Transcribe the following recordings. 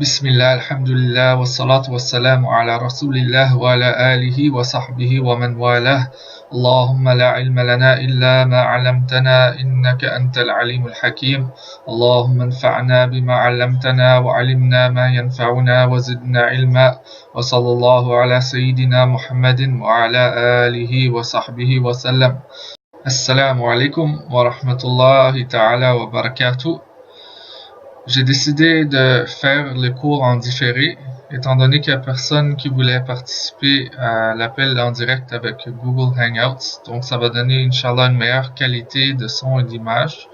بسم الله الحمد لله والصلاة والسلام على رسول الله وعلى آله وصحبه ومن والاه. اللهم لا علم لنا إلا ما علمتنا إنك أنت العليم الحكيم. اللهم انفعنا بما علمتنا وعلمنا ما ينفعنا وزدنا علما. وصلى الله على سيدنا محمد وعلى آله وصحبه وسلم. Assalamu alaikum wa rahmatullahi ta'ala wa barakatuh. J'ai décidé de faire le cours en différé, étant donné qu'il n'y a personne qui voulait participer à l'appel en direct avec Google Hangouts. Donc ça va donner, Inch'Allah, une meilleure qualité de son et d'image.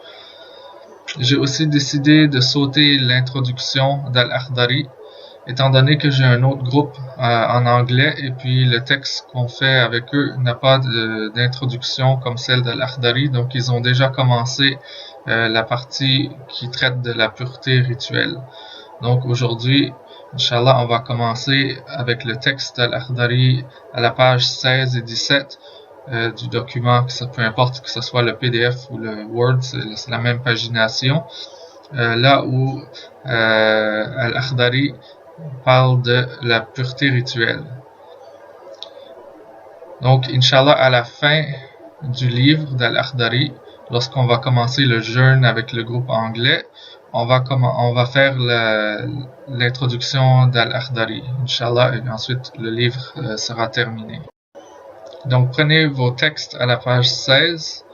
J'ai aussi décidé de sauter l'introduction d'Al-Akhdari, étant donné que j'ai un autre groupe en anglais et puis le texte qu'on fait avec eux n'a pas d'introduction comme celle d'Al-Akhdari, donc ils ont déjà commencé la partie qui traite de la pureté rituelle. Donc aujourd'hui, Inch'Allah, on va commencer avec le texte d'Al-Akhdari à la page 16 et 17 du document, peu importe que ce soit le PDF ou le Word, c'est la même pagination, là où Al-Akhdari parle de la pureté rituelle. Donc, Inch'Allah, à la fin du livre d'Al-Akhdari, lorsqu'on va commencer le jeûne avec le groupe anglais, on va faire l'introduction d'Al-Akhdari, Inch'Allah, et ensuite le livre sera terminé. Donc, prenez vos textes à la page 16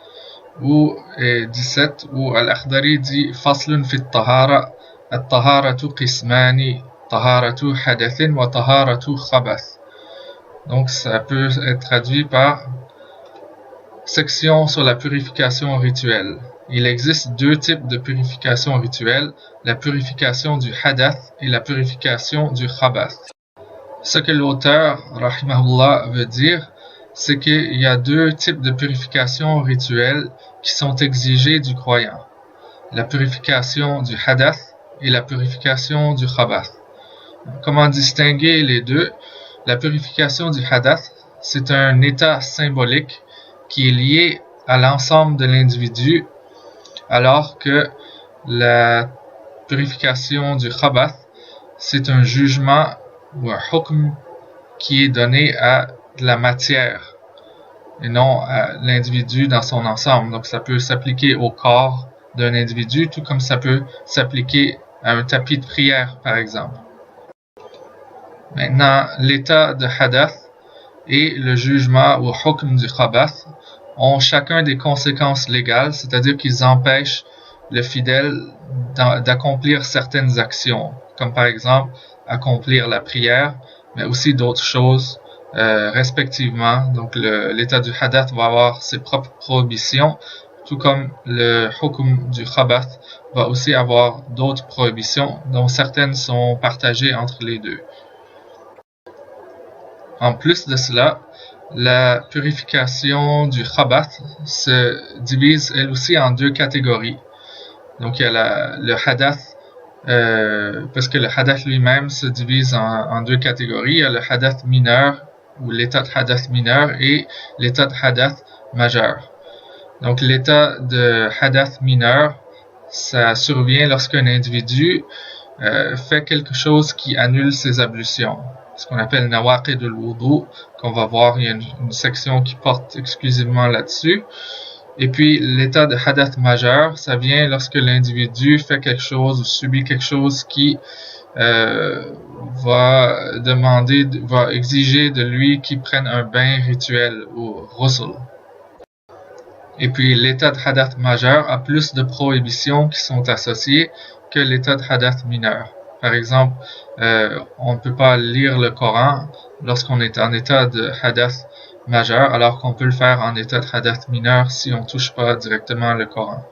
et 17 où Al-Akhdari dit « Faslun fit tahara, at-taharatu qismani » taharatu hadathin wa taharatu khabath. Donc ça peut être traduit par section sur la purification rituelle. Il existe deux types de purification rituelle, la purification du hadath et la purification du khabath. Ce que l'auteur, rahimahullah, veut dire, c'est qu'il y a deux types de purification rituelle qui sont exigées du croyant. La purification du hadath et la purification du khabath. Comment distinguer les deux? La purification du hadath, c'est un état symbolique qui est lié à l'ensemble de l'individu, alors que la purification du khabath, c'est un jugement ou un hukm qui est donné à de la matière et non à l'individu dans son ensemble. Donc ça peut s'appliquer au corps d'un individu, tout comme ça peut s'appliquer à un tapis de prière, par exemple. Maintenant, l'état de hadath et le jugement ou hukm du khabath ont chacun des conséquences légales, c'est-à-dire qu'ils empêchent le fidèle d'accomplir certaines actions, comme par exemple accomplir la prière, mais aussi d'autres choses respectivement. Donc l'état du hadath va avoir ses propres prohibitions, tout comme le hukm du khabath va aussi avoir d'autres prohibitions, dont certaines sont partagées entre les deux. En plus de cela, la purification du khabath se divise elle aussi en deux catégories. Donc il y a le hadath, parce que le hadath lui-même se divise en deux catégories. Il y a le hadath mineur, ou l'état de hadath mineur, et l'état de hadath majeur. Donc l'état de hadath mineur, ça survient lorsqu'un individu fait quelque chose qui annule ses ablutions. Ce qu'on appelle nawaqid al-wudu, qu'on va voir, il y a une section qui porte exclusivement là-dessus. Et puis l'état de hadath majeur, ça vient lorsque l'individu fait quelque chose ou subit quelque chose qui va exiger de lui qu'il prenne un bain rituel ou ghusl. Et puis l'état de hadath majeur a plus de prohibitions qui sont associées que l'état de hadath mineur. Par exemple, on ne peut pas lire le Coran lorsqu'on est en état de hadath majeur, alors qu'on peut le faire en état de hadath mineur si on ne touche pas directement le Coran.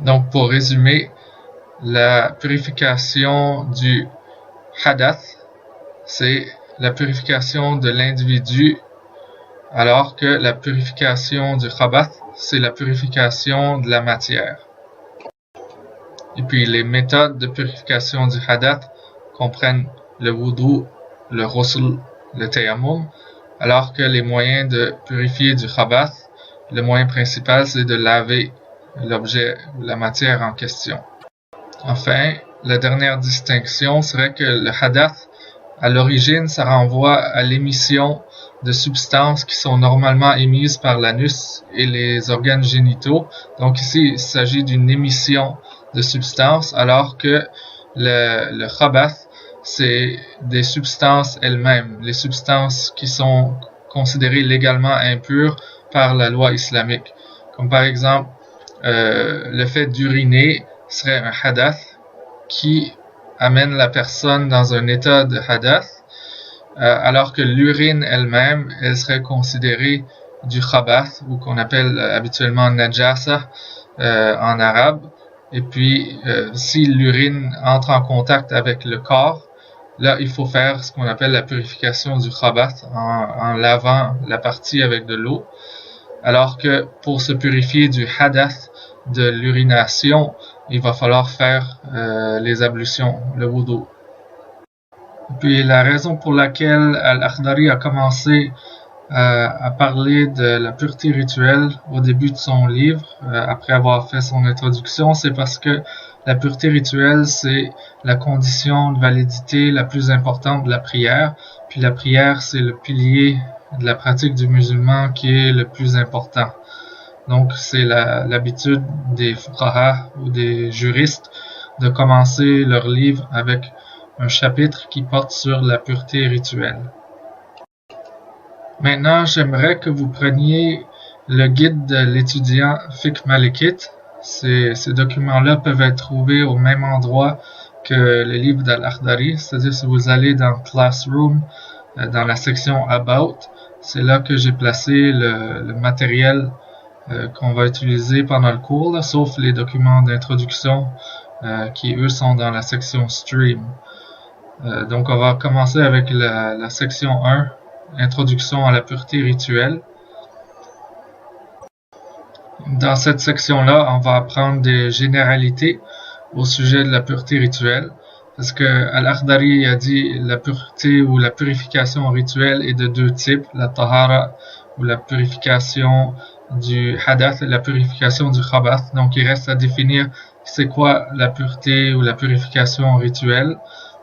Donc, pour résumer, la purification du hadath, c'est la purification de l'individu, alors que la purification du khabath, c'est la purification de la matière. Et puis les méthodes de purification du hadath comprennent le wudu, le ghusl, le tayammum, alors que les moyens de purifier du khabath, le moyen principal c'est de laver l'objet ou la matière en question. Enfin, la dernière distinction serait que le hadath, à l'origine, ça renvoie à l'émission de substances qui sont normalement émises par l'anus et les organes génitaux. Donc ici, il s'agit d'une émission de substances, alors que le khabath, c'est des substances elles-mêmes, les substances qui sont considérées légalement impures par la loi islamique. Comme par exemple, le fait d'uriner serait un hadath qui amène la personne dans un état de hadath, alors que l'urine elle-même, elle serait considérée du khabath, ou qu'on appelle habituellement najasa en arabe. Et puis, si l'urine entre en contact avec le corps, là, il faut faire ce qu'on appelle la purification du khabath en lavant la partie avec de l'eau. Alors que pour se purifier du hadath, de l'urination, il va falloir faire les ablutions, le wudu. Puis la raison pour laquelle Al-Akhdari a commencé à parler de la pureté rituelle au début de son livre, après avoir fait son introduction, c'est parce que la pureté rituelle, c'est la condition de validité la plus importante de la prière. Puis la prière, c'est le pilier de la pratique du musulman qui est le plus important. Donc, c'est l'habitude des fuqaha ou des juristes de commencer leur livre avec un chapitre qui porte sur la pureté rituelle. Maintenant, j'aimerais que vous preniez le guide de l'étudiant Fiqh Malikite. Ces documents-là peuvent être trouvés au même endroit que le livre d'Al-Akhdari, c'est-à-dire si vous allez dans Classroom, dans la section About, c'est là que j'ai placé le matériel qu'on va utiliser pendant le cours, là, sauf les documents d'introduction qui, eux, sont dans la section Stream. Donc, on va commencer avec la section 1, Introduction à la pureté rituelle. Dans cette section-là, on va apprendre des généralités au sujet de la pureté rituelle, parce que Al-Akhdari a dit la pureté ou la purification rituelle est de deux types, la tahara ou la purification du hadath et la purification du khabath. Donc il reste à définir c'est quoi la pureté ou la purification rituelle.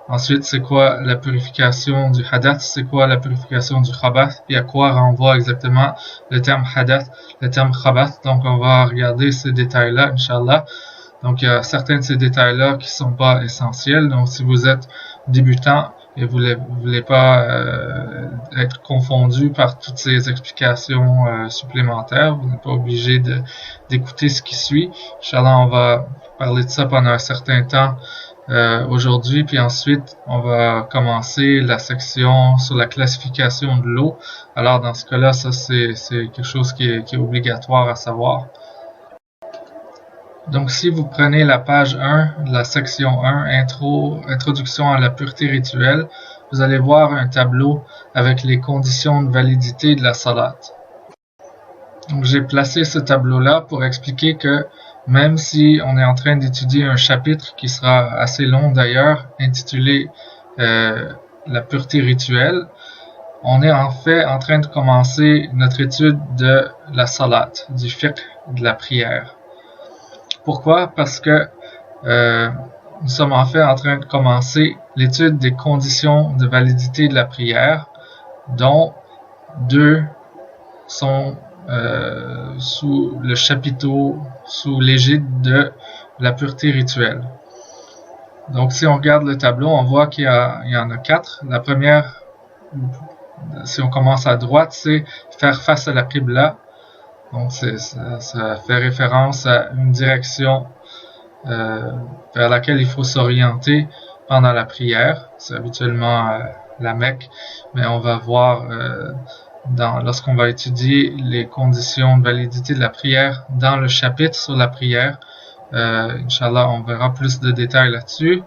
Ensuite, c'est quoi la purification du hadath, c'est quoi la purification du khabath, et à quoi renvoie exactement le terme hadath, le terme khabath. Donc on va regarder ces détails-là, Inch'Allah. Donc il y a certains de ces détails-là qui sont pas essentiels. Donc si vous êtes débutant et vous voulez pas être confondu par toutes ces explications supplémentaires, vous n'êtes pas obligé d'écouter ce qui suit. Inch'Allah, on va parler de ça pendant un certain temps aujourd'hui, puis ensuite on va commencer la section sur la classification de l'eau. Alors dans ce cas-là, ça c'est quelque chose qui est obligatoire à savoir. Donc si vous prenez la page 1 de la section 1, Introduction à la pureté rituelle, vous allez voir un tableau avec les conditions de validité de la salat. Donc j'ai placé ce tableau-là pour expliquer que même si on est en train d'étudier un chapitre qui sera assez long d'ailleurs, intitulé la pureté rituelle, on est en fait en train de commencer notre étude de la salat, du fiqh, de la prière. Pourquoi? Parce que nous sommes en fait en train de commencer l'étude des conditions de validité de la prière, dont deux sont sous le chapiteau, sous l'égide de la pureté rituelle. Donc si on regarde le tableau, on voit qu'il y en a 4. La première, si on commence à droite, c'est faire face à la qibla. Donc ça fait référence à une direction vers laquelle il faut s'orienter pendant la prière. C'est habituellement la Mecque, mais on va voir lorsqu'on va étudier les conditions de validité de la prière dans le chapitre sur la prière. Inch'Allah, on verra plus de détails là-dessus.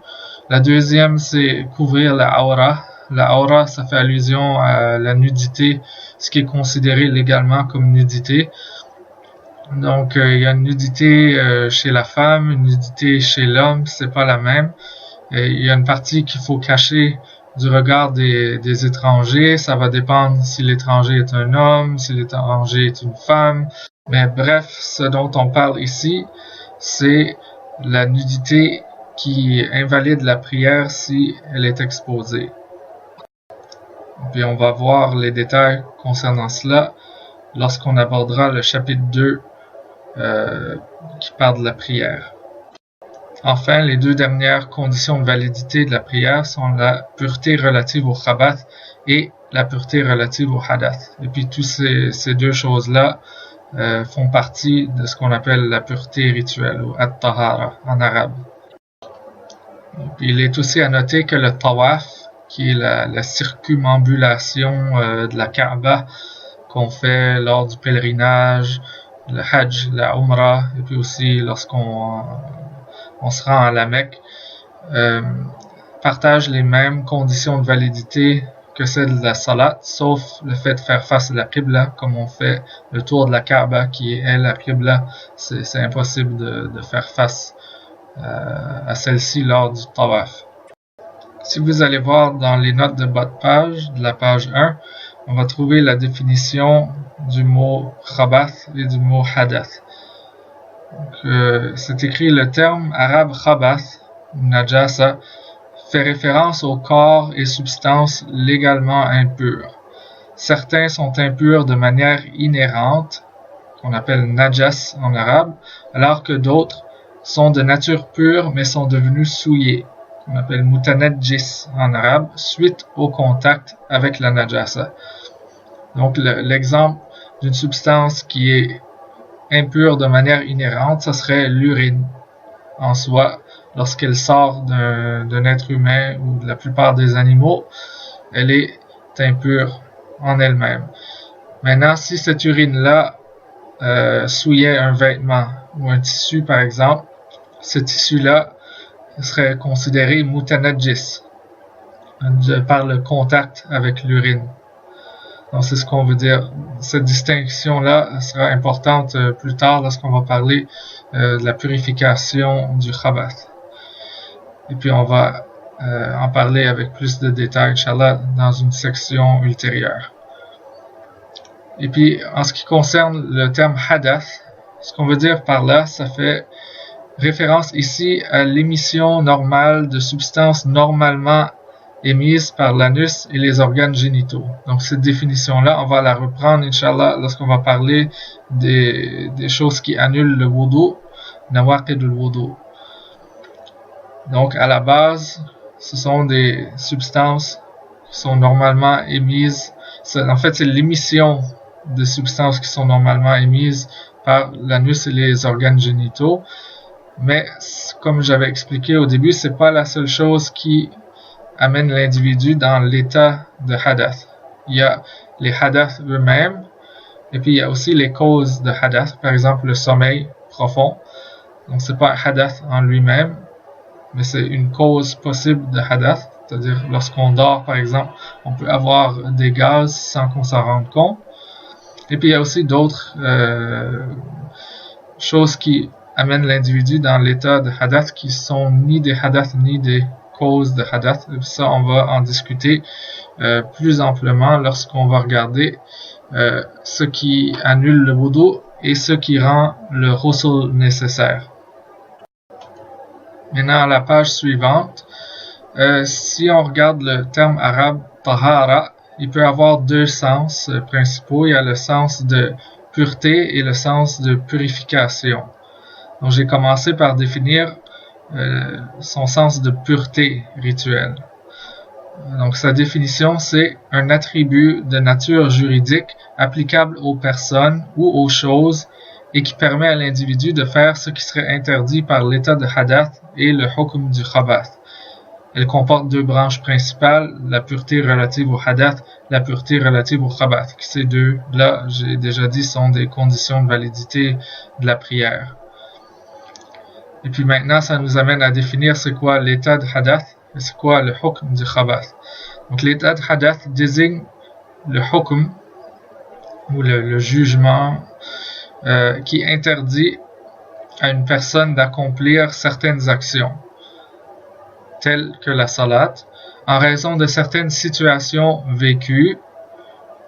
La deuxième, c'est couvrir la aura. La aura, ça fait allusion à la nudité, ce qui est considéré légalement comme nudité. Donc, il y a une nudité chez la femme, une nudité chez l'homme, c'est pas la même. Il y a une partie qu'il faut cacher du regard des étrangers. Ça va dépendre si l'étranger est un homme, si l'étranger est une femme. Mais bref, ce dont on parle ici, c'est la nudité qui invalide la prière si elle est exposée. Puis on va voir les détails concernant cela lorsqu'on abordera le chapitre 2 qui parle de la prière. Enfin, les deux dernières conditions de validité de la prière sont la pureté relative au khabat et la pureté relative au hadath. Et puis tous ces deux choses-là font partie de ce qu'on appelle la pureté rituelle ou at-tahara en arabe. Et puis, il est aussi à noter que le tawaf, qui est la circumambulation de la Kaaba qu'on fait lors du pèlerinage, le hajj, la umrah, et puis aussi lorsqu'on se rend à la Mecque, partage les mêmes conditions de validité que celles de la salat, sauf le fait de faire face à la qibla, comme on fait le tour de la Kaaba qui est la qibla. C'est impossible de faire face à celle-ci lors du tawaf. Si vous allez voir dans les notes de bas de page, de la page 1, on va trouver la définition du mot khabath et du mot hadath. C'est écrit le terme arabe khabath, najasa, fait référence au corps et substances légalement impures. Certains sont impurs de manière inhérente, qu'on appelle najas en arabe, alors que d'autres sont de nature pure mais sont devenus souillés, qu'on appelle mutanajjis en arabe, suite au contact avec la najasa. Donc l'exemple d'une substance qui est impure de manière inhérente, ce serait l'urine en soi. Lorsqu'elle sort d'un être humain ou de la plupart des animaux, elle est impure en elle-même. Maintenant, si cette urine-là souillait un vêtement ou un tissu par exemple, ce tissu-là serait considéré mutanajjis par le contact avec l'urine. Donc c'est ce qu'on veut dire. Cette distinction-là sera importante plus tard lorsqu'on va parler de la purification du khabath. Et puis on va en parler avec plus de détails, Inch'Allah, dans une section ultérieure. Et puis en ce qui concerne le terme hadath, ce qu'on veut dire par là, ça fait référence ici à l'émission normale de substances normalement émises par l'anus et les organes génitaux. Donc cette définition-là, on va la reprendre, Inch'Allah, lorsqu'on va parler des choses qui annulent le wudu, nawaqid al-wudu. Donc à la base, ce sont des substances qui sont normalement émises. En fait, c'est l'émission de substances qui sont normalement émises par l'anus et les organes génitaux. Mais comme j'avais expliqué au début, c'est pas la seule chose qui amène l'individu dans l'état de hadath. Il y a les hadath eux-mêmes, et puis il y a aussi les causes de hadath, par exemple le sommeil profond. Donc c'est pas un hadath en lui-même, mais c'est une cause possible de hadath, c'est-à-dire lorsqu'on dort par exemple, on peut avoir des gaz sans qu'on s'en rende compte. Et puis il y a aussi d'autres choses qui amènent l'individu dans l'état de hadath qui sont ni des hadath ni des causes de hadath. Ça, on va en discuter plus amplement lorsqu'on va regarder ce qui annule le wudu et ce qui rend le ghusl nécessaire. Maintenant, à la page suivante, si on regarde le terme arabe tahara, il peut avoir deux sens principaux. Il y a le sens de pureté et le sens de purification. Donc, j'ai commencé par définir son sens de pureté rituelle. Donc, sa définition, c'est un attribut de nature juridique applicable aux personnes ou aux choses et qui permet à l'individu de faire ce qui serait interdit par l'état de hadath et le hukm du khabath. Elle comporte deux branches principales, la pureté relative au hadath, la pureté relative au khabath. Ces deux-là, j'ai déjà dit, sont des conditions de validité de la prière. Et puis maintenant, ça nous amène à définir c'est quoi l'état de hadath et c'est quoi le hukm du khabath. Donc l'état de hadath désigne le hukm ou le jugement qui interdit à une personne d'accomplir certaines actions, telles que la salat, en raison de certaines situations vécues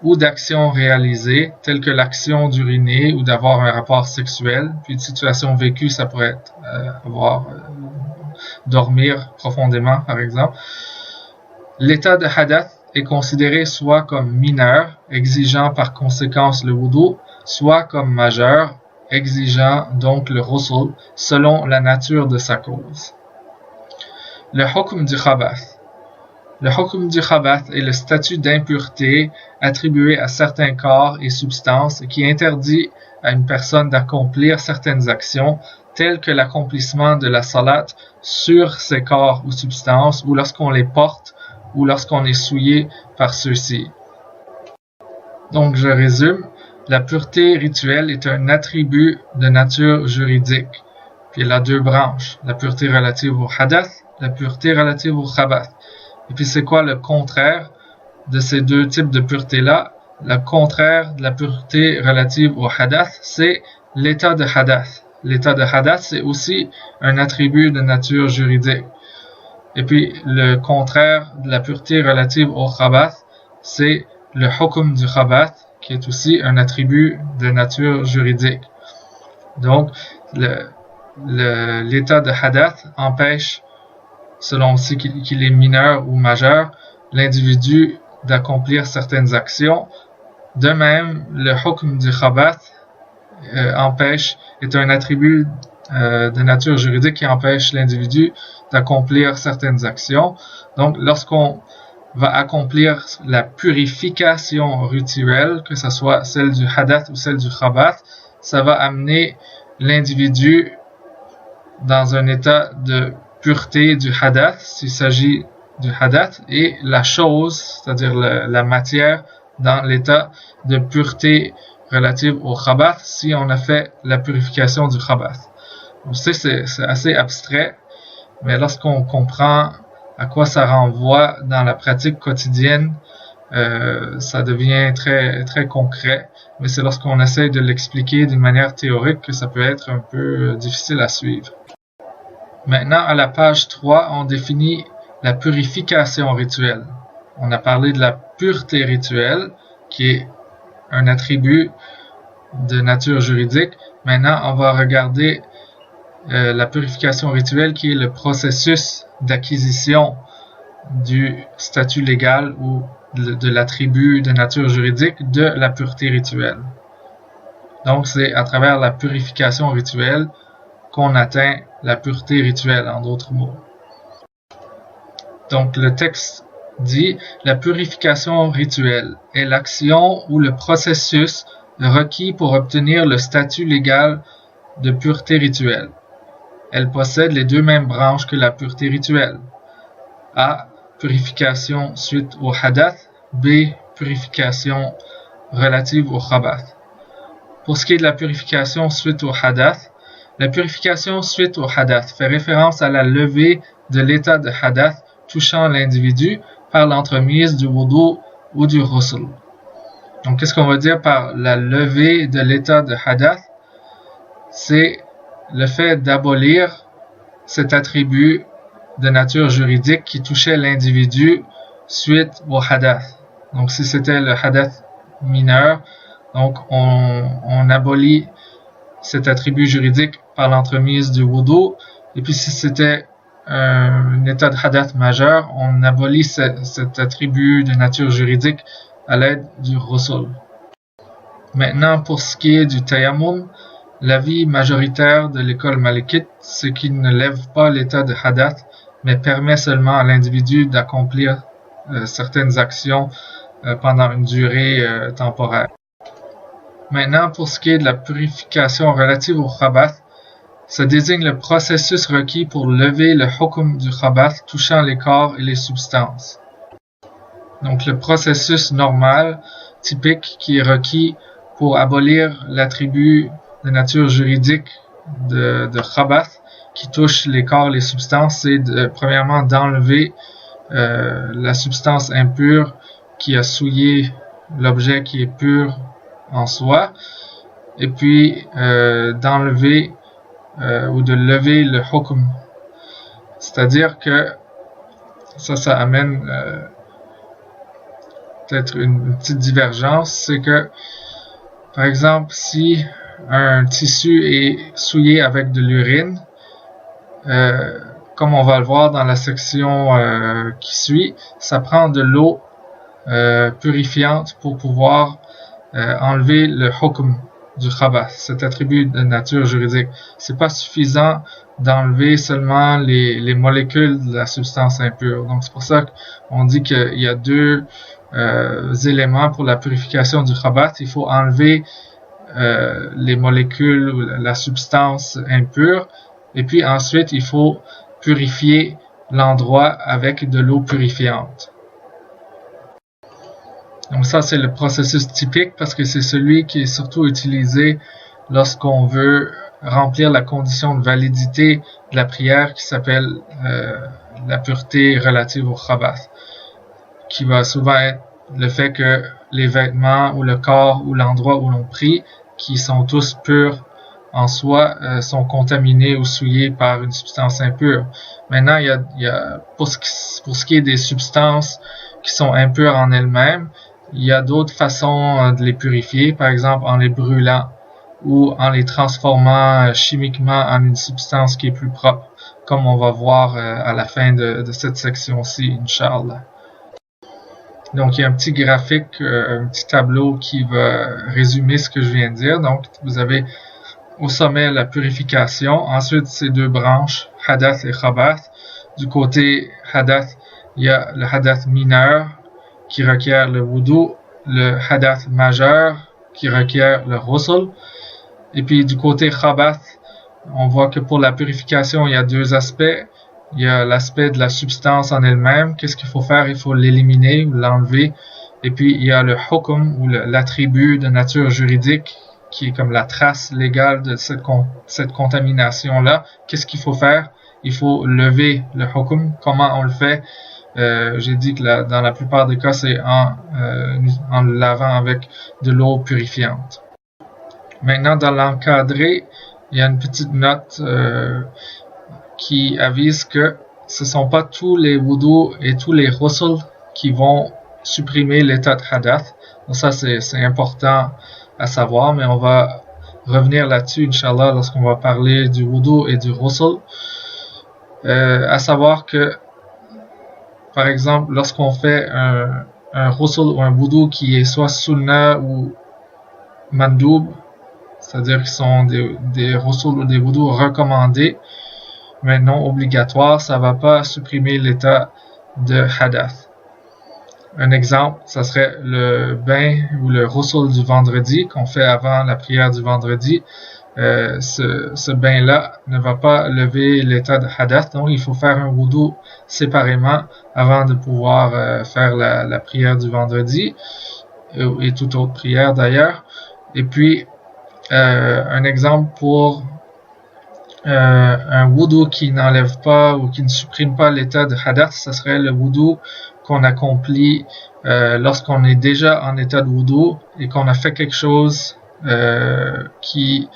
ou d'actions réalisées, telles que l'action d'uriner ou d'avoir un rapport sexuel. Puis une situation vécue, ça pourrait être dormir profondément par exemple. L'état de hadath est considéré soit comme mineur, exigeant par conséquence le wudu, soit comme majeur, exigeant donc le ghusl, selon la nature de sa cause. Le hukm du khabath. Le hukm du khabath est le statut d'impureté attribué à certains corps et substances qui interdit à une personne d'accomplir certaines actions, telles que l'accomplissement de la salat sur ces corps ou substances, ou lorsqu'on les porte, ou lorsqu'on est souillé par ceux-ci. Donc je résume, la pureté rituelle est un attribut de nature juridique. Puis il a deux branches, la pureté relative au hadath, la pureté relative au khabath. Et puis c'est quoi le contraire de ces deux types de pureté-là? Le contraire de la pureté relative au hadath, c'est l'état de hadath. L'état de hadath, c'est aussi un attribut de nature juridique. Et puis le contraire de la pureté relative au khabath, c'est le hukm du khabath, qui est aussi un attribut de nature juridique. Donc l'état de hadath empêche, selon aussi qu'il est mineur ou majeur, l'individu d'accomplir certaines actions. De même, le hukm du khabath est un attribut de nature juridique qui empêche l'individu d'accomplir certaines actions. Donc, lorsqu'on va accomplir la purification rituelle, que ce soit celle du hadath ou celle du khabath, ça va amener l'individu dans un état de pureté du hadath, s'il s'agit du hadath, et la chose, c'est-à-dire la matière, dans l'état de pureté relative au khabath, si on a fait la purification du khabath. On sait c'est assez abstrait, mais lorsqu'on comprend à quoi ça renvoie dans la pratique quotidienne, ça devient très, très concret. Mais c'est lorsqu'on essaie de l'expliquer d'une manière théorique que ça peut être un peu difficile à suivre. Maintenant, à la page 3, on définit la purification rituelle. On a parlé de la pureté rituelle, qui est un attribut de nature juridique. Maintenant, on va regarder la purification rituelle, qui est le processus d'acquisition du statut légal ou de l'attribut de nature juridique de la pureté rituelle. Donc, c'est à travers la purification rituelle qu'on atteint la pureté rituelle, en d'autres mots. Donc, le texte dit « La purification rituelle est l'action ou le processus requis pour obtenir le statut légal de pureté rituelle. Elle possède les deux mêmes branches que la pureté rituelle. A. Purification suite au hadath. B. Purification relative au khabath. Pour ce qui est de la purification suite au hadath, la purification suite au hadath fait référence à la levée de l'état de hadath touchant l'individu par l'entremise du wudu ou du ghusl. Donc, qu'est-ce qu'on va dire par la levée de l'état de hadath? C'est le fait d'abolir cet attribut de nature juridique qui touchait l'individu suite au hadath. Donc, si c'était le hadath mineur, donc on abolit cet attribut juridique par l'entremise du wudu. Et puis, si c'était un état de hadath majeur, on abolit cet attribut de nature juridique à l'aide du ghusl. Maintenant, pour ce qui est du tayammum, l'avis majoritaire de l'école malikite, c'est qu'il ne lève pas l'état de hadath, mais permet seulement à l'individu d'accomplir certaines actions pendant une durée temporaire. Maintenant, pour ce qui est de la purification relative au khabath, ça désigne le processus requis pour lever le hukm du khabath touchant les corps et les substances. Donc, le processus normal, typique, qui est requis pour abolir l'attribut de nature juridique de khabath qui touche les corps et les substances, c'est premièrement d'enlever la substance impure qui a souillé l'objet qui est pur en soi, et puis d'enlever ou de lever le hukm. C'est-à-dire que ça amène peut-être une petite divergence, c'est que, par exemple, si un tissu est souillé avec de l'urine, comme on va le voir dans la section qui suit, ça prend de l'eau purifiante pour pouvoir enlever le hukm du khabath, cet attribut de nature juridique. C'est pas suffisant d'enlever seulement les molécules de la substance impure. Donc c'est pour ça qu'on dit qu'il y a deux éléments pour la purification du khabath. Il faut enlever les molécules ou la substance impure, et puis ensuite il faut purifier l'endroit avec de l'eau purifiante. Donc ça, c'est le processus typique parce que c'est celui qui est surtout utilisé lorsqu'on veut remplir la condition de validité de la prière qui s'appelle la pureté relative au khabath, qui va souvent être le fait que les vêtements ou le corps ou l'endroit où l'on prie, qui sont tous purs en soi, sont contaminés ou souillés par une substance impure. Maintenant, il y a pour ce qui est des substances qui sont impures en elles-mêmes, il y a d'autres façons de les purifier, par exemple en les brûlant ou en les transformant chimiquement en une substance qui est plus propre, comme on va voir à la fin de cette section-ci, Inch'Allah. Donc, il y a un petit graphique, un petit tableau qui va résumer ce que je viens de dire. Donc, vous avez au sommet la purification, ensuite ces deux branches, hadath et khabath. Du côté hadath, il y a le hadath mineur, qui requiert le wudu, le hadath majeur qui requiert le ghusl. Et puis du côté khabath, on voit que pour la purification, il y a deux aspects. Il y a l'aspect de la substance en elle-même. Qu'est-ce qu'il faut faire? Il faut l'éliminer ou l'enlever. Et puis il y a le hukm ou l'attribut de nature juridique qui est comme la trace légale de cette contamination-là. Qu'est-ce qu'il faut faire? Il faut lever le hukm. Comment on le fait? J'ai dit que dans la plupart des cas, c'est en le lavant avec de l'eau purifiante. Maintenant, dans l'encadré, il y a une petite note qui avise que ce ne sont pas tous les wudu et tous les ghusl qui vont supprimer l'état de hadath. Donc ça, c'est important à savoir, mais on va revenir là-dessus, Inch'Allah, lorsqu'on va parler du wudu et du ghusl. À savoir que par exemple, lorsqu'on fait un ghusl ou un wudu qui est soit sunnah ou mandoub, c'est-à-dire qu'ils sont des ghusl ou des wudu recommandés, mais non obligatoires, ça ne va pas supprimer l'état de hadath. Un exemple, ça serait le bain ou le ghusl du vendredi qu'on fait avant la prière du vendredi. Ce bain-là ne va pas lever l'état de hadath, donc il faut faire un wudu séparément avant de pouvoir faire la prière du vendredi et toute autre prière d'ailleurs. Et puis un exemple pour un wudu qui n'enlève pas ou qui ne supprime pas l'état de hadath, ce serait le wudu qu'on accomplit lorsqu'on est déjà en état de wudu et qu'on a fait quelque chose qui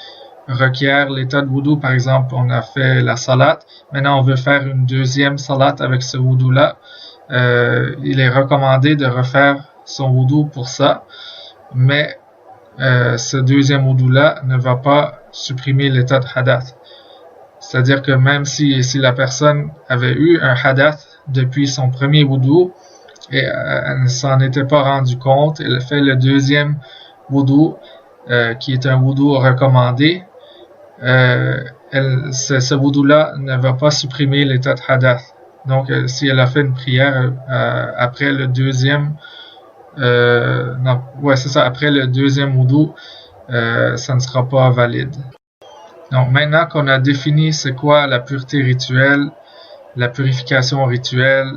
requiert l'état de wudu. Par exemple, on a fait la salat, maintenant on veut faire une deuxième salat avec ce wudu-là. Il est recommandé de refaire son wudu pour ça, mais ce deuxième wudu-là ne va pas supprimer l'état de hadath. C'est-à-dire que même si la personne avait eu un hadath depuis son premier wudu et elle ne s'en était pas rendu compte, elle fait le deuxième wudu qui est un wudu recommandé, ce wudu-là ne va pas supprimer l'état de hadath. Donc, si elle a fait une prière après le deuxième, après le deuxième wudu, ça ne sera pas valide. Donc, maintenant qu'on a défini c'est quoi la pureté rituelle, la purification rituelle,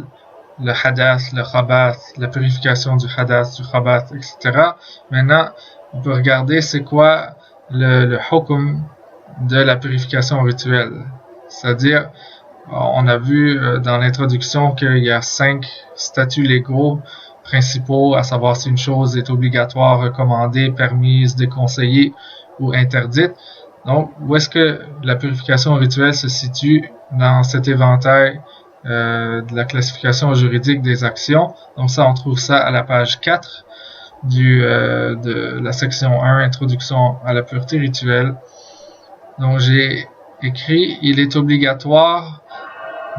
le hadath, le khabath, la purification du hadath, du khabath, etc. Maintenant, on peut regarder c'est quoi le hukm de la purification rituelle. C'est-à-dire, on a vu dans l'introduction qu'il y a 5 statuts légaux principaux, à savoir si une chose est obligatoire, recommandée, permise, déconseillée ou interdite. Donc, où est-ce que la purification rituelle se situe dans cet éventail de la classification juridique des actions? Donc ça, on trouve ça à la page 4 de la section 1, Introduction à la pureté rituelle. Donc j'ai écrit, il est obligatoire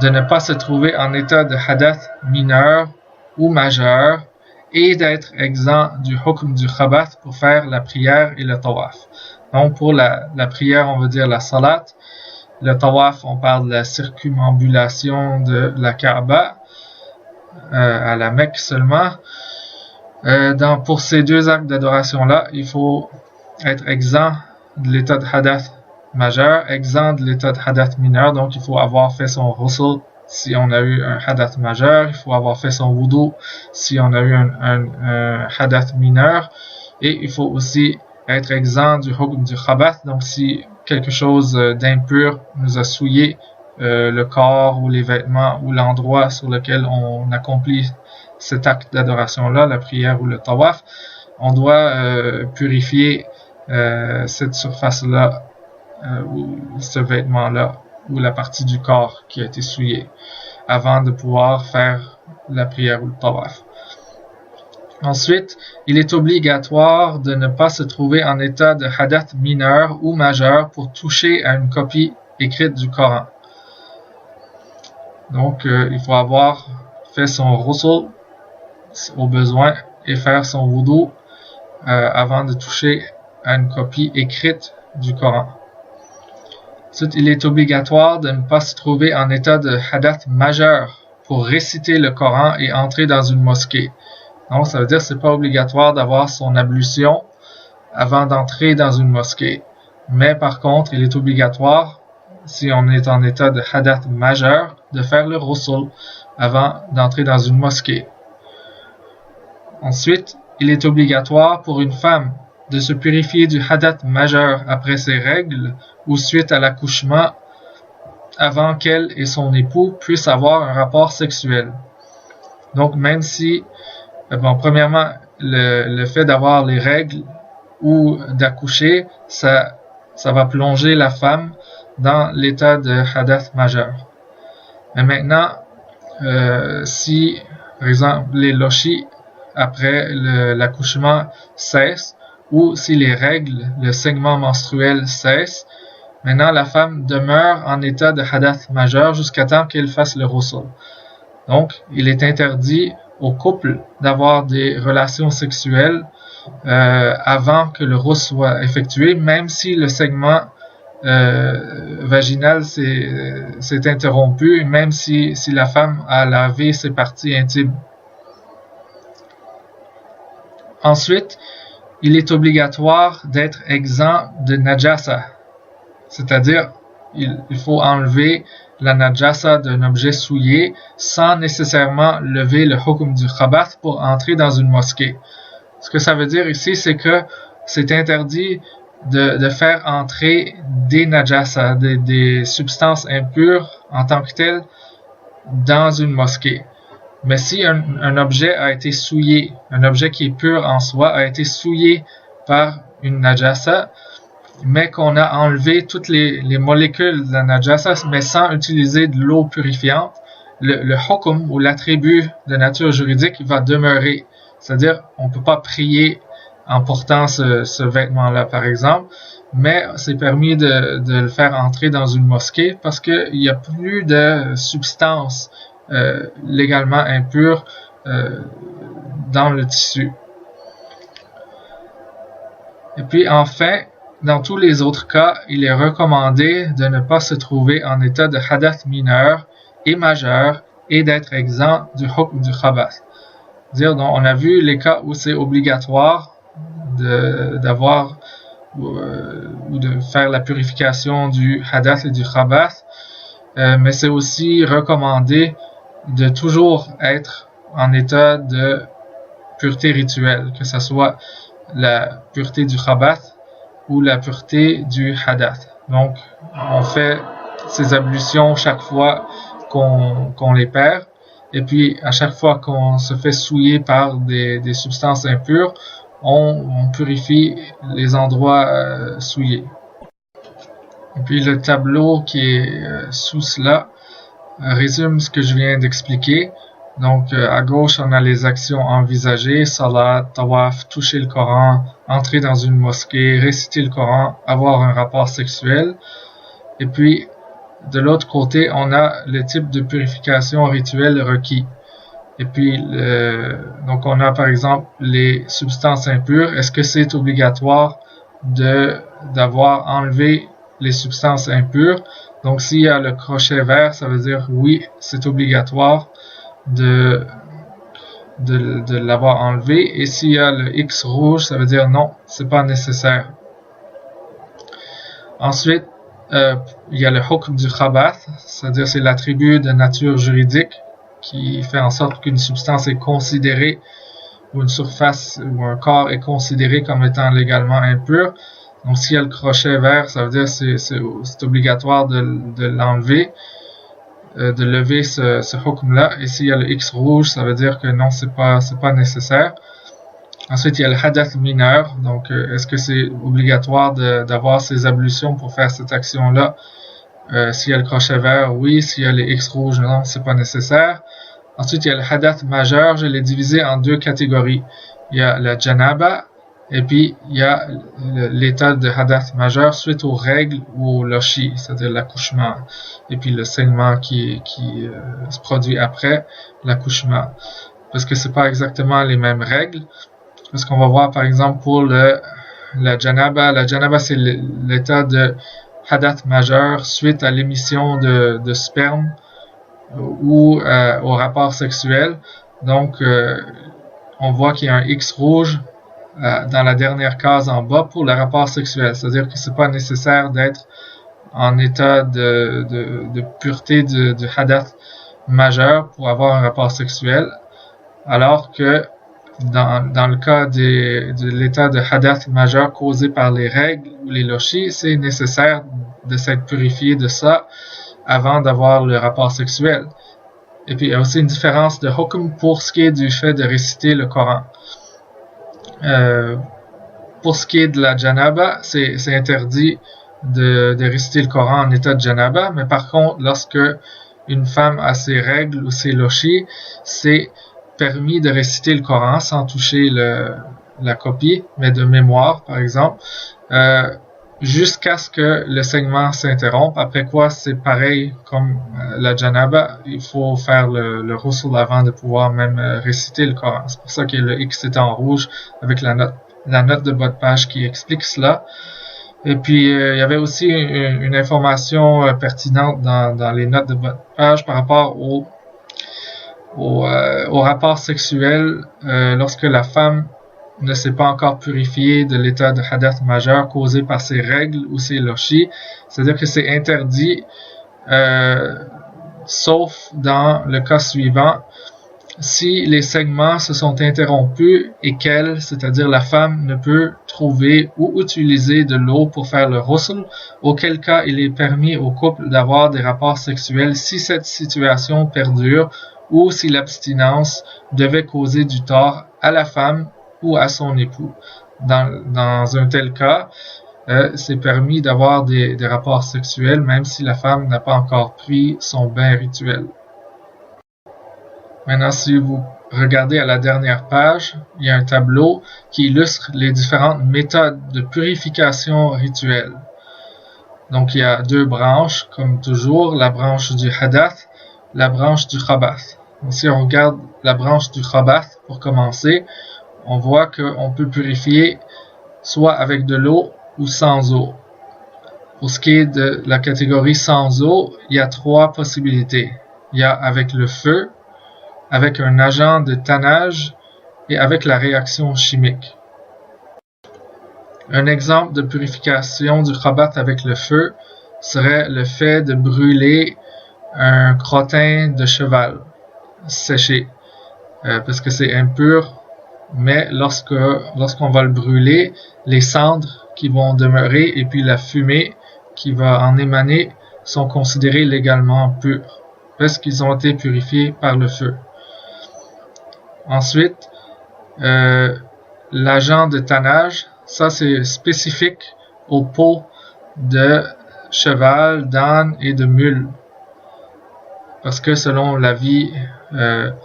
de ne pas se trouver en état de hadath mineur ou majeur et d'être exempt du hukm du khabath pour faire la prière et le tawaf. Donc pour la prière, on va dire la salat. Le tawaf, on parle de la circumambulation de la Kaaba à la Mecque seulement. Pour ces deux actes d'adoration-là, il faut être exempt de l'état de hadath majeur, exempt de l'état de hadath mineur. Donc il faut avoir fait son ghusl si on a eu un hadath majeur, il faut avoir fait son wudu si on a eu un hadath mineur, et il faut aussi être exempt du hukm du khabath. Donc si quelque chose d'impur nous a souillé le corps ou les vêtements ou l'endroit sur lequel on accomplit cet acte d'adoration-là, la prière ou le tawaf, on doit purifier cette surface-là ou ce vêtement-là ou la partie du corps qui a été souillée avant de pouvoir faire la prière ou le tawaf. Ensuite, il est obligatoire de ne pas se trouver en état de hadath mineur ou majeur pour toucher à une copie écrite du Coran. Donc, il faut avoir fait son ghusl au besoin et faire son wudu avant de toucher à une copie écrite du Coran. Ensuite, il est obligatoire de ne pas se trouver en état de hadath majeur pour réciter le Coran et entrer dans une mosquée. Donc, ça veut dire que c'est pas obligatoire d'avoir son ablution avant d'entrer dans une mosquée. Mais par contre, il est obligatoire, si on est en état de hadath majeur, de faire le ghusl avant d'entrer dans une mosquée. Ensuite, il est obligatoire pour une femme de se purifier du hadath majeur après ses règles ou suite à l'accouchement avant qu'elle et son époux puissent avoir un rapport sexuel. Donc, même si premièrement, le fait d'avoir les règles ou d'accoucher, ça va plonger la femme dans l'état de hadath majeur. Mais maintenant, si, par exemple, les lochis après l'accouchement cessent, ou si les règles, le saignement menstruel cesse, maintenant la femme demeure en état de hadath majeur jusqu'à temps qu'elle fasse le ghusl. Donc, il est interdit au couple d'avoir des relations sexuelles avant que le ghusl soit effectué, même si le saignement vaginal s'est interrompu, même si la femme a lavé ses parties intimes. Ensuite, il est obligatoire d'être exempt de najasa, c'est-à-dire il faut enlever la najasa d'un objet souillé sans nécessairement lever le hukm du khabath pour entrer dans une mosquée. Ce que ça veut dire ici, c'est que c'est interdit de faire entrer des najasa, des substances impures en tant que telles, dans une mosquée. Mais si un objet a été souillé, un objet qui est pur en soi a été souillé par une najasa, mais qu'on a enlevé toutes les molécules de la najasa, mais sans utiliser de l'eau purifiante, le hukm ou l'attribut de nature juridique va demeurer. C'est-à-dire, on ne peut pas prier en portant ce vêtement-là, par exemple, mais c'est permis de le faire entrer dans une mosquée parce qu'il n'y a plus de substances légalement impures dans le tissu. Et puis enfin, dans tous les autres cas, il est recommandé de ne pas se trouver en état de hadath mineur et majeur et d'être exempt du hukm du khabath. C'est-à-dire, donc, on a vu les cas où c'est obligatoire d'avoir ou de faire la purification du hadath et du khabath, mais c'est aussi recommandé de toujours être en état de pureté rituelle, que ce soit la pureté du khabath ou la pureté du hadath. Donc, on fait ces ablutions chaque fois qu'on les perd, et puis à chaque fois qu'on se fait souiller par des substances impures, on purifie les endroits souillés. Et puis le tableau qui est sous cela résume ce que je viens d'expliquer. Donc à gauche, on a les actions envisagées: salat, tawaf, toucher le Coran, entrer dans une mosquée, réciter le Coran, avoir un rapport sexuel. Et puis de l'autre côté, on a le type de purification rituelle requis. Et puis, donc on a par exemple les substances impures. Est-ce que c'est obligatoire d'avoir enlevé les substances impures? Donc, s'il y a le crochet vert, ça veut dire oui, c'est obligatoire de l'avoir enlevé. Et s'il y a le X rouge, ça veut dire non, c'est pas nécessaire. Ensuite, il y a le hukm du khabath, c'est-à-dire c'est l'attribut de nature juridique qui fait en sorte qu'une substance est considérée, ou une surface ou un corps est considéré comme étant légalement impur. Donc s'il y a le crochet vert, ça veut dire que c'est obligatoire de l'enlever, de lever ce hukm-là. Et s'il y a le X rouge, ça veut dire que non, c'est pas nécessaire. Ensuite, il y a le hadath mineur. Donc, est-ce que c'est obligatoire d'avoir ces ablutions pour faire cette action-là? S'il y a le crochet vert, oui. S'il y a les X rouges, non, c'est pas nécessaire. Ensuite, il y a le hadath majeur. Je l'ai divisé en deux catégories. Il y a la janaba et puis il y a l'état de hadath majeur suite aux règles ou au loshi, c'est-à-dire l'accouchement. Et puis le saignement qui se produit après l'accouchement. Parce que c'est pas exactement les mêmes règles. Parce qu'on va voir par exemple pour la janaba. La janaba, c'est l'état de hadath majeur suite à l'émission de sperme ou au rapport sexuel. Donc, on voit qu'il y a un X rouge dans la dernière case en bas pour le rapport sexuel. C'est-à-dire que c'est pas nécessaire d'être en état de pureté de hadath majeur pour avoir un rapport sexuel. Alors que dans le cas de l'état de hadath majeur causé par les règles ou les lochis, c'est nécessaire de s'être purifié de ça avant d'avoir le rapport sexuel. Et puis il y a aussi une différence de hukm pour ce qui est du fait de réciter le Coran. Pour ce qui est de la janaba, c'est interdit de réciter le Coran en état de janaba, mais par contre, lorsque une femme a ses règles ou ses lochis, c'est permis de réciter le Coran sans toucher la copie, mais de mémoire, par exemple, jusqu'à ce que le saignement s'interrompe, après quoi c'est pareil comme la janaba, il faut faire le ghusl avant de pouvoir même réciter le Coran. C'est pour ça que le X est en rouge avec la note de bas de page qui explique cela. Et puis il y avait aussi une information pertinente dans les notes de bas de page par rapport au rapport sexuel lorsque la femme ne s'est pas encore purifiée de l'état de hadath majeur causé par ses règles ou ses lochis. C'est-à-dire que c'est interdit sauf dans le cas suivant, si les saignements se sont interrompus et qu'elle, c'est-à-dire la femme, ne peut trouver ou utiliser de l'eau pour faire le ghusl, auquel cas il est permis au couple d'avoir des rapports sexuels si cette situation perdure ou si l'abstinence devait causer du tort à la femme ou à son époux. Dans un tel cas, c'est permis d'avoir des rapports sexuels même si la femme n'a pas encore pris son bain rituel. Maintenant, si vous regardez à la dernière page, il y a un tableau qui illustre les différentes méthodes de purification rituelle. Donc, il y a deux branches, comme toujours, la branche du hadath, la branche du khabath. Donc, si on regarde la branche du khabath, pour commencer, on voit qu'on peut purifier soit avec de l'eau ou sans eau. Pour ce qui est de la catégorie sans eau, il y a trois possibilités. Il y a avec le feu, avec un agent de tannage et avec la réaction chimique. Un exemple de purification du khabath avec le feu serait le fait de brûler un crottin de cheval séché, parce que c'est impur, mais lorsqu'on va le brûler, les cendres qui vont demeurer et puis la fumée qui va en émaner sont considérées légalement pures, parce qu'ils ont été purifiés par le feu. Ensuite, l'agent de tannage, ça c'est spécifique aux peaux de cheval, d'âne et de mule. Parce que selon l'avis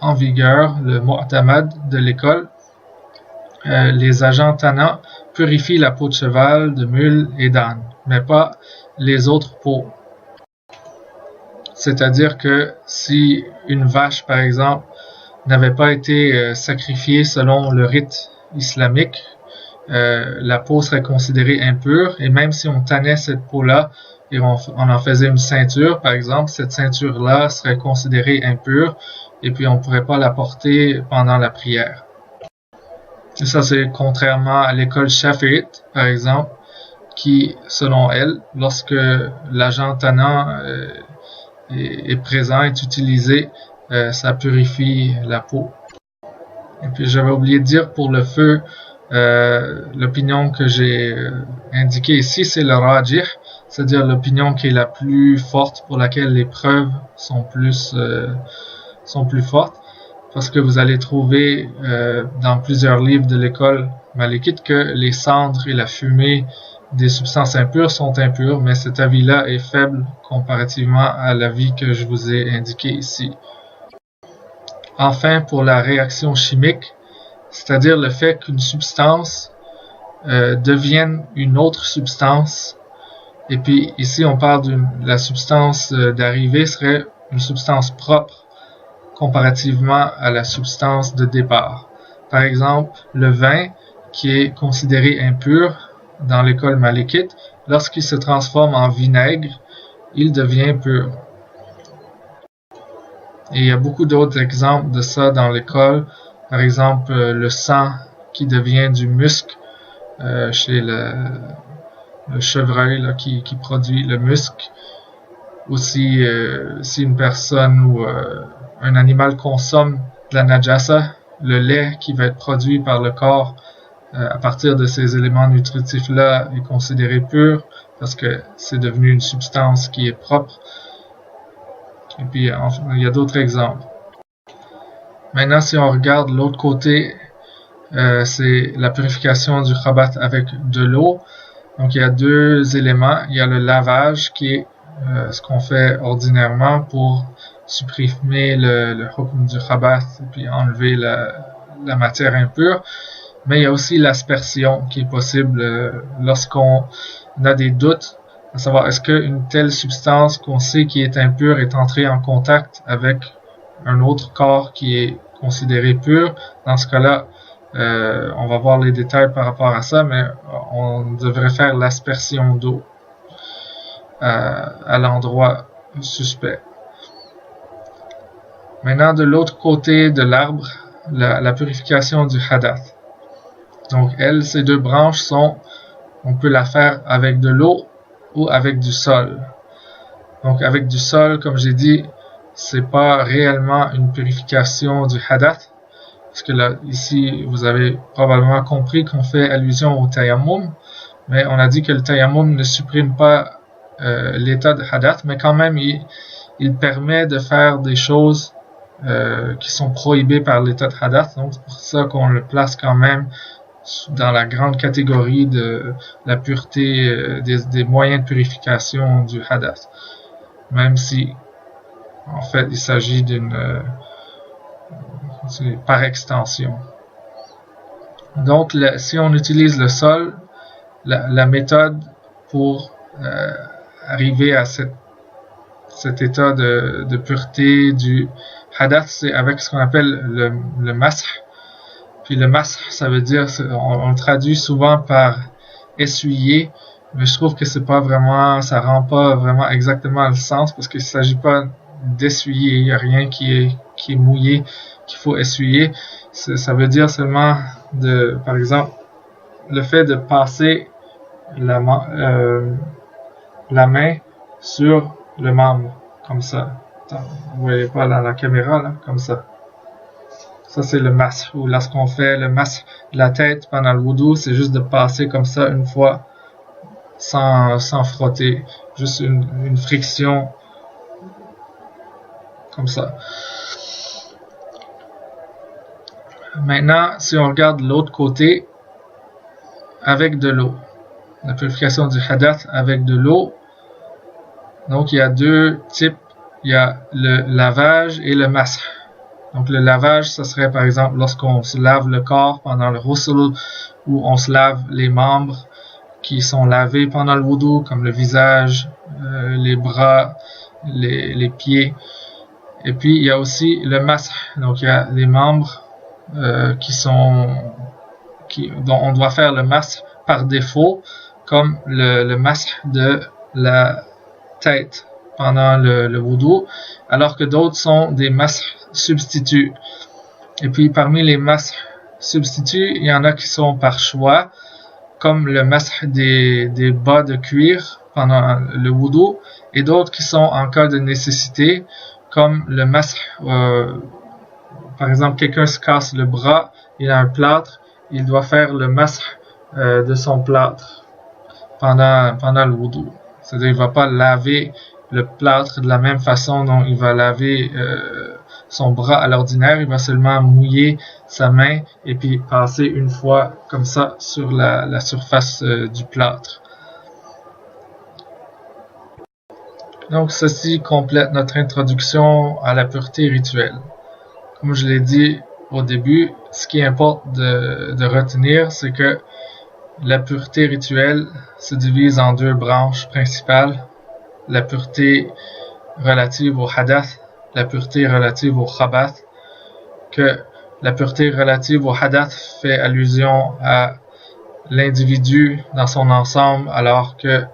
en vigueur, le mu'tamad de l'école, les agents tannants purifient la peau de cheval, de mule et d'âne, mais pas les autres peaux. c'est-à-dire que si une vache, par exemple, n'avait pas été sacrifiée selon le rite islamique, la peau serait considérée impure, et même si on tannait cette peau-là et on en faisait une ceinture, par exemple, cette ceinture-là serait considérée impure, et puis on ne pourrait pas la porter pendant la prière. Et ça, c'est contrairement à l'école Shafi'ite, par exemple, qui, selon elle, lorsque l'agent tannant est présent, est utilisé, ça purifie la peau. Et puis j'avais oublié de dire pour le feu, l'opinion que j'ai indiquée ici, c'est le rajih, c'est-à-dire l'opinion qui est la plus forte, pour laquelle les preuves sont plus fortes, parce que vous allez trouver dans plusieurs livres de l'école malikite que les cendres et la fumée des substances impures sont impures, mais cet avis-là est faible comparativement à l'avis que je vous ai indiqué ici. Enfin, pour la réaction chimique, c'est-à-dire le fait qu'une substance devienne une autre substance, et puis ici on parle de la substance d'arrivée serait une substance propre comparativement à la substance de départ. Par exemple, le vin qui est considéré impur dans l'école malikite, lorsqu'il se transforme en vinaigre, il devient pur. Et il y a beaucoup d'autres exemples de ça dans l'école. Par exemple, le sang qui devient du musc chez le chevreuil là, qui produit le musc. Aussi, si une personne ou un animal consomme de la najasa, le lait qui va être produit par le corps à partir de ces éléments nutritifs-là est considéré pur parce que c'est devenu une substance qui est propre. Et puis, enfin, il y a d'autres exemples. Maintenant, si on regarde l'autre côté, c'est la purification du khabat avec de l'eau. Donc, il y a deux éléments. Il y a le lavage qui est ce qu'on fait ordinairement pour supprimer le hukm du khabat et puis enlever la matière impure. Mais il y a aussi l'aspersion qui est possible lorsqu'on a des doutes à savoir est-ce qu'une telle substance qu'on sait qui est impure est entrée en contact avec un autre corps qui est considéré pur. Dans ce cas-là, on va voir les détails par rapport à ça, mais on devrait faire l'aspersion d'eau à l'endroit suspect. Maintenant, de l'autre côté de l'arbre, la purification du hadath. Donc, ces deux branches on peut la faire avec de l'eau ou avec du sol. Donc, avec du sol, comme j'ai dit, c'est pas réellement une purification du hadath, parce que là, ici, vous avez probablement compris qu'on fait allusion au tayammum, mais on a dit que le tayammum ne supprime pas l'état de hadath, mais quand même, il permet de faire des choses qui sont prohibées par l'état de hadath, donc c'est pour ça qu'on le place quand même dans la grande catégorie de la pureté des moyens de purification du hadath, même si en fait il s'agit par extension. Donc si on utilise le sol, la méthode pour arriver à cet état de pureté du hadath, c'est avec ce qu'on appelle le masah. Puis le masah, ça veut dire, on le traduit souvent par essuyer, mais je trouve que c'est pas vraiment, ça rend pas vraiment exactement le sens parce qu'il s'agit pas d'essuyer, il y a rien qui est mouillé qu'il faut essuyer. Ça veut dire seulement par exemple, le fait de passer la main sur le membre, comme ça. Attends, vous voyez pas dans la caméra, là, comme ça. Ça, c'est le masah. Ou lorsqu'on fait le masah de la tête pendant le wudu, c'est juste de passer comme ça une fois, sans frotter. Juste une friction, comme ça. Maintenant, si on regarde l'autre côté, avec de l'eau. La purification du hadath avec de l'eau. Donc, il y a deux types. Il y a le lavage et le masah. Donc, le lavage, ce serait par exemple lorsqu'on se lave le corps pendant le ghusl ou on se lave les membres qui sont lavés pendant le wudu, comme le visage, les bras, les pieds. Et puis il y a aussi le mash. Donc il y a les membres dont on doit faire le mash par défaut, comme le mash de la tête pendant le wudu, alors que d'autres sont des masks substituts. Et puis parmi les masks substituts, il y en a qui sont par choix, comme le masque des bas de cuir pendant le wudu, et d'autres qui sont en cas de nécessité, comme le masque, par exemple quelqu'un se casse le bras, il a un plâtre, il doit faire le masque de son plâtre pendant le wudu. C'est-à-dire qu'il ne va pas laver le plâtre de la même façon dont il va laver son bras à l'ordinaire. Il va seulement mouiller sa main et puis passer une fois comme ça sur la surface du plâtre. Donc ceci complète notre introduction à la pureté rituelle. Comme je l'ai dit au début, ce qui importe de retenir, c'est que la pureté rituelle se divise en deux branches principales. La pureté relative au hadath, la pureté relative au khabath, que la pureté relative au hadath fait allusion à l'individu dans son ensemble, alors que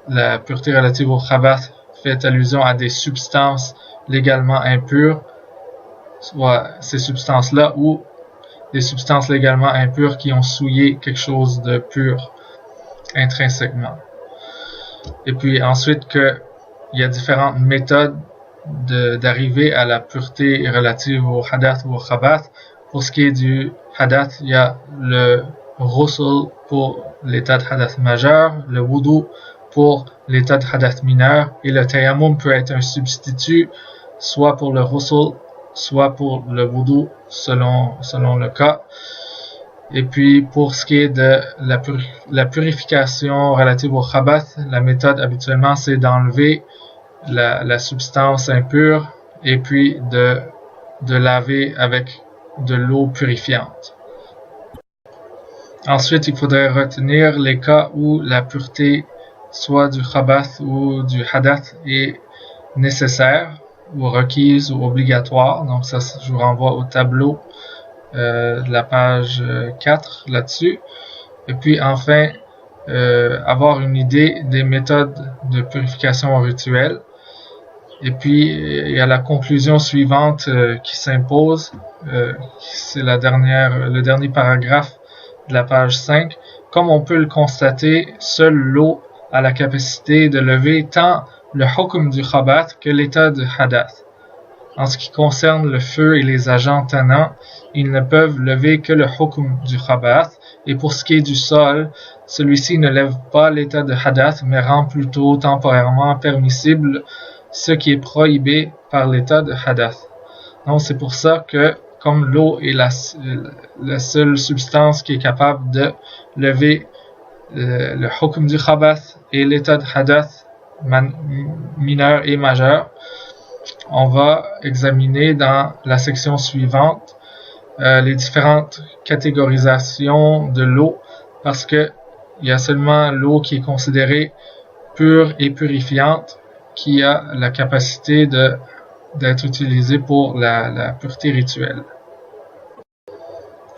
la pureté relative au khabath fait allusion à des substances légalement impures, soit ces substances-là ou des substances légalement impures qui ont souillé quelque chose de pur intrinsèquement. Et puis ensuite qu'il y a différentes méthodes d'arriver à la pureté relative au hadath ou au khabath. Pour ce qui est du hadath, il y a le ghusl pour l'état de hadath majeur, le wudu pour l'état de hadath mineur, et le tayammum peut être un substitut soit pour le ghusl, soit pour le wudu selon le cas. Et puis pour ce qui est de la purification relative au khabath, la méthode habituellement c'est d'enlever la substance impure et puis de laver avec de l'eau purifiante. Ensuite, il faudrait retenir les cas où la pureté soit du khabath ou du hadath est nécessaire ou requise ou obligatoire. Donc ça, je vous renvoie au tableau de la page 4 là-dessus. Et puis enfin, avoir une idée des méthodes de purification rituelle. Et puis il y a la conclusion suivante qui s'impose, c'est le dernier paragraphe de la page 5. Comme on peut le constater, seule l'eau a la capacité de lever tant le hukm du khabath que l'état de hadath. En ce qui concerne le feu et les agents tannants, ils ne peuvent lever que le hukm du khabath, et pour ce qui est du sol, celui-ci ne lève pas l'état de hadath, mais rend plutôt temporairement permissible ce qui est prohibé par l'état de hadath. Donc c'est pour ça que, comme l'eau est la seule substance qui est capable de lever le hukm du khabath et l'état de hadath mineur et majeur, on va examiner dans la section suivante les différentes catégorisations de l'eau, parce que il y a seulement l'eau qui est considérée pure et purifiante qui a la capacité d'être utilisée pour la pureté rituelle.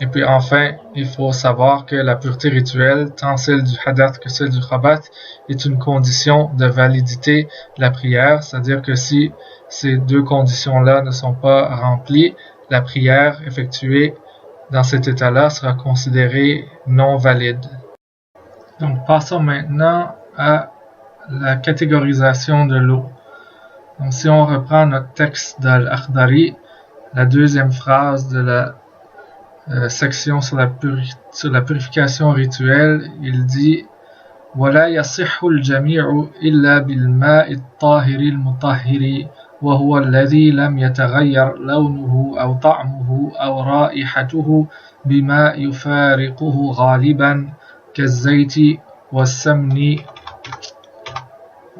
Et puis enfin, il faut savoir que la pureté rituelle, tant celle du hadath que celle du khabath, est une condition de validité de la prière, c'est-à-dire que si ces deux conditions-là ne sont pas remplies, la prière effectuée dans cet état-là sera considérée non valide. Donc passons maintenant à la catégorisation de l'eau. Donc si on reprend notre texte d'Al-Akhdari, la deuxième phrase de la section sur la purification rituelle, il dit ولا يصح الجميع إلا بالماء الطاهر المطهر وهو الذي لم يتغير لونه أو طعمه أو رائحته بما يفارقه غالبا كالزيت والسمن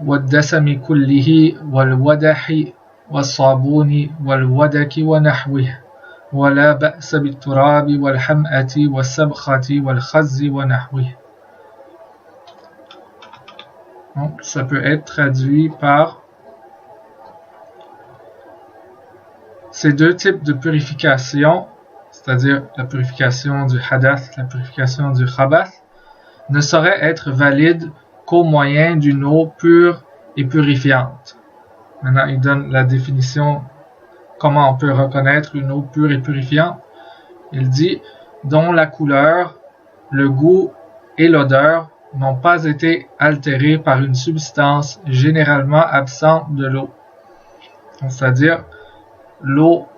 والدسم كله والودح والصابون والودك ونحوه ولا بأس بالتراب والحمأة والسبخة والخز ونحوه. Donc, ça peut être traduit par Ces deux types de purification, c'est-à-dire la purification du hadath, la purification du khabath, ne sauraient être valides qu'au moyen d'une eau pure et purifiante. Maintenant, il donne la définition, comment on peut reconnaître une eau pure et purifiante. Il dit, dont la couleur, le goût et l'odeur n'ont pas été altérés par une substance généralement absente de l'eau. C'est-à-dire, l'eau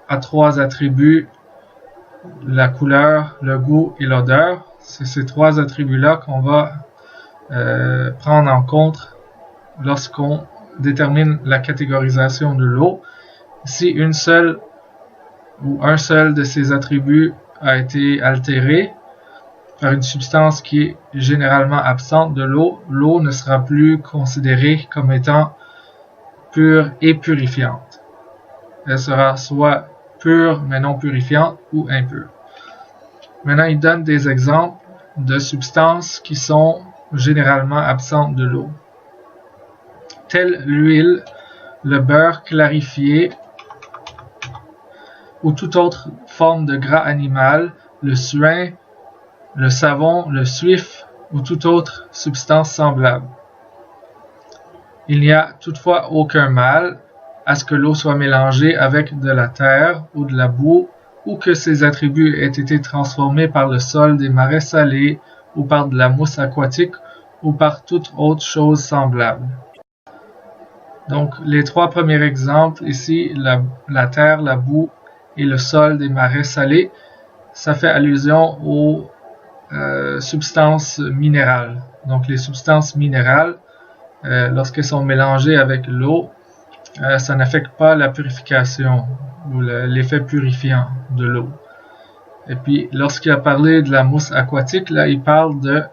a trois attributs, la couleur, le goût et l'odeur. C'est ces trois attributs-là qu'on va prendre en compte lorsqu'on détermine la catégorisation de l'eau. Si une seule ou un seul de ces attributs a été altéré par une substance qui est généralement absente de l'eau, l'eau ne sera plus considérée comme étant pure et purifiante. Elle sera soit pure mais non purifiante ou impure. Maintenant, il donne des exemples de substances qui sont généralement absentes de l'eau, telles l'huile, le beurre clarifié ou toute autre forme de gras animal, le suin, le savon, le suif ou toute autre substance semblable. Il n'y a toutefois aucun mal à ce que l'eau soit mélangée avec de la terre ou de la boue, ou que ses attributs aient été transformés par le sol des marais salés, ou par de la mousse aquatique, ou par toute autre chose semblable. Donc, les trois premiers exemples ici, la terre, la boue et le sol des marais salés, ça fait allusion aux substances minérales. Donc, les substances minérales, lorsqu'elles sont mélangées avec l'eau, ça n'affecte pas la purification ou l'effet purifiant de l'eau. Et puis, lorsqu'il a parlé de la mousse aquatique, là, il parle de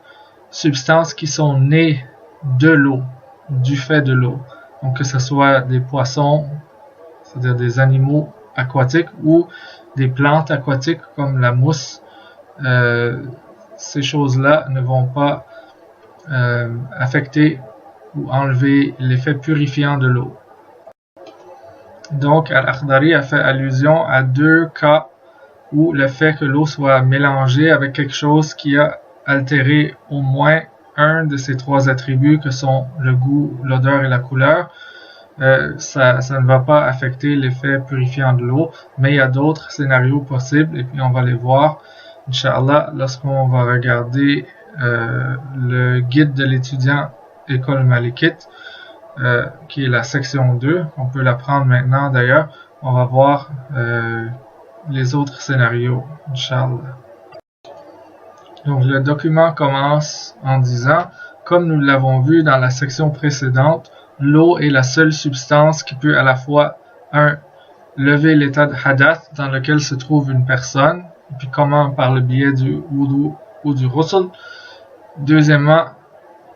substances qui sont nées de l'eau, du fait de l'eau. Donc, que ce soit des poissons, c'est-à-dire des animaux aquatiques, ou des plantes aquatiques comme la mousse, ces choses-là ne vont pas affecter ou enlever l'effet purifiant de l'eau. Donc, Al-Akhdari a fait allusion à deux cas où le fait que l'eau soit mélangée avec quelque chose qui a altéré au moins un de ces trois attributs que sont le goût, l'odeur et la couleur, ça ne va pas affecter l'effet purifiant de l'eau, mais il y a d'autres scénarios possibles et puis on va les voir, Inch'Allah, lorsqu'on va regarder le guide de l'étudiant École Malikite, qui est la section 2. On peut la prendre maintenant d'ailleurs. On va voir les autres scénarios, Inch'Allah. Donc le document commence en disant, comme nous l'avons vu dans la section précédente, l'eau est la seule substance qui peut à la fois 1. Lever l'état de hadath dans lequel se trouve une personne, et puis comment par le biais du wudu ou du ghusl. Deuxièmement,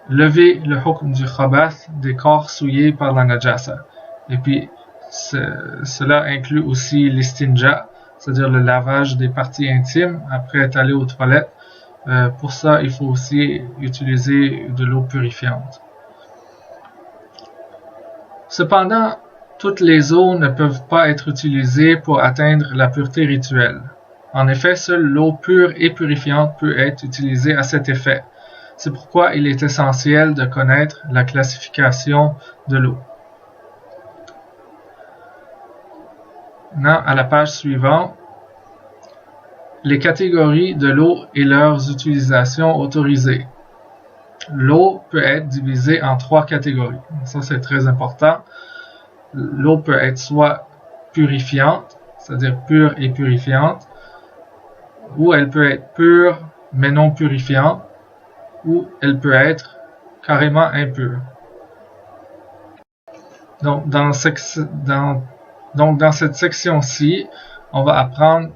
lever le hukm du khabath des corps souillés par la najasa. Et puis, cela inclut aussi l'istinja, c'est-à-dire le lavage des parties intimes après être allé aux toilettes. Pour ça, il faut aussi utiliser de l'eau purifiante. Cependant, toutes les eaux ne peuvent pas être utilisées pour atteindre la pureté rituelle. En effet, seule l'eau pure et purifiante peut être utilisée à cet effet. C'est pourquoi il est essentiel de connaître la classification de l'eau. Maintenant, à la page suivante, les catégories de l'eau et leurs utilisations autorisées. L'eau peut être divisée en trois catégories. Ça, c'est très important. L'eau peut être soit purifiante, c'est-à-dire pure et purifiante, ou elle peut être pure mais non purifiante, ou elle peut être carrément impure. Donc, dans cette section-ci, on va apprendre